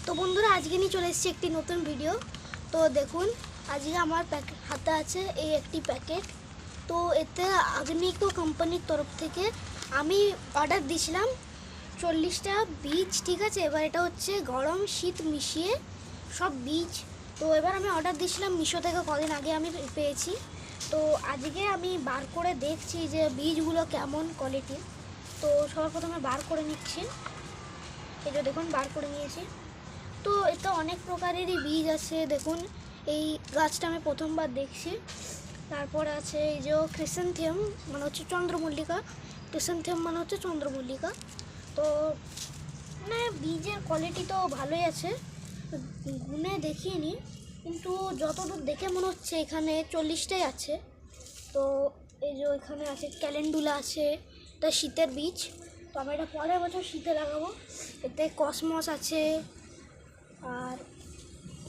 তো বন্ধুরা আজকে নিয়ে চলে এসেছি একটি নতুন ভিডিও। তো দেখুন আজকে আমার হাতে আছে এই একটি প্যাকেট। তো এতে আগ্নিকো কোম্পানির তরফ থেকে আমি অর্ডার দিয়েছিলাম 40টা বীজ, ঠিক আছে। এবার এটা হচ্ছে গরম শীত মিশিয়ে সব বীজ। তো এবার আমি অর্ডার দিয়েছিলাম মিশো থেকে, কদিন আগে আমি পেয়েছি। তো আজকে আমি বার করে দেখছি যে বীজগুলো কেমন কোয়ালিটির। তো সবার প্রথমে বার করে নিচ্ছি। এই যে দেখুন বার করে নিয়েছি। তো এটা অনেক প্রকারেরই বীজ আছে। দেখুন এই গাছটা আমি প্রথমবার দেখছি। তারপর আছে এই যে ক্রিসেন্থিয়াম, মানে হচ্ছে চন্দ্রমল্লিকা। ক্রিসেন্থিয়াম মানে হচ্ছে চন্দ্রমল্লিকা। তো মানে বীজের কোয়ালিটি তো ভালোই আছে, গুনে দেখিয়ে নিই, কিন্তু যতদূর দেখে মনে হচ্ছে এখানে 40টাই আছে। তো এই যে এখানে আছে ক্যালেন্ডুলা আছে, এটা শীতের বীজ। তো আমি এটা পরের বছর শীতে লাগাবো। এতে কসমস আছে। আর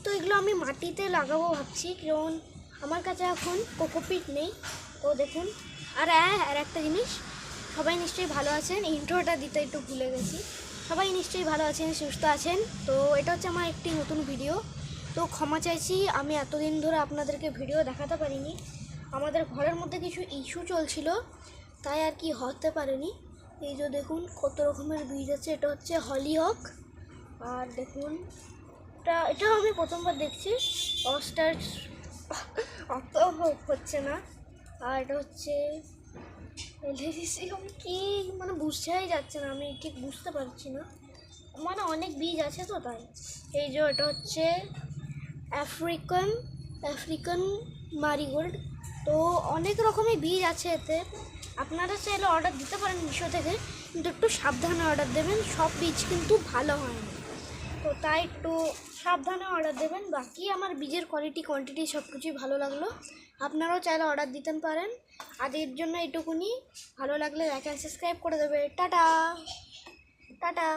তো এগুলো আমি মাটিতে লাগাবো ভাবছি, কারণ আমার কাছে এখন কোকোপিট নেই। তো দেখুন আর একটা জিনিস, সবাই নিশ্চয়ই ভালো আছেন। ইন্ট্রোটা দিতে একটু ভুলে গেছি। সবাই নিশ্চয়ই ভালো আছেন, সুস্থ আছেন। তো এটা হচ্ছে আমার একটি নতুন ভিডিও। তো ক্ষমা চাইছি আমি এতদিন ধরে আপনাদেরকে ভিডিও দেখাতে পারিনি। আমাদের ঘরের মধ্যে কিছু ইস্যু চলছিল, তাই আর কি হতে পারেনি। এই যে দেখুন কত রকমের বীজ আছে। এটা হচ্ছে হলিহক। আর দেখুন এটাও আমি প্রথমবার দেখছি। অস্টার অত হচ্ছে না। আর এটা হচ্ছে কি, মানে বুঝতেই যাচ্ছে না, আমি ঠিক বুঝতে পারছি না। মানে অনেক বীজ আছে তো তাই। এই যে এটা হচ্ছে আফ্রিকান মারিগোল্ড। তো অনেক রকমের বীজ আছে এতে। আপনারা চাইলে অর্ডার দিতে পারেন মিশো থেকে, কিন্তু একটু সাবধানে অর্ডার দেবেন, সব বীজ কিন্তু ভালো হয় না। তো তাই একটু সাবধানে অর্ডার দেবেন। বাকি আমার বীজের কোয়ান্টিটি সব কিছুই ভালো লাগলো। আপনারাও চাইলে অর্ডার দিতে পারেন। আজকের জন্য এইটুকুনি। ভালো লাগলে লাইক অ্যান্ড সাবস্ক্রাইব করে দেবে। Tata tata.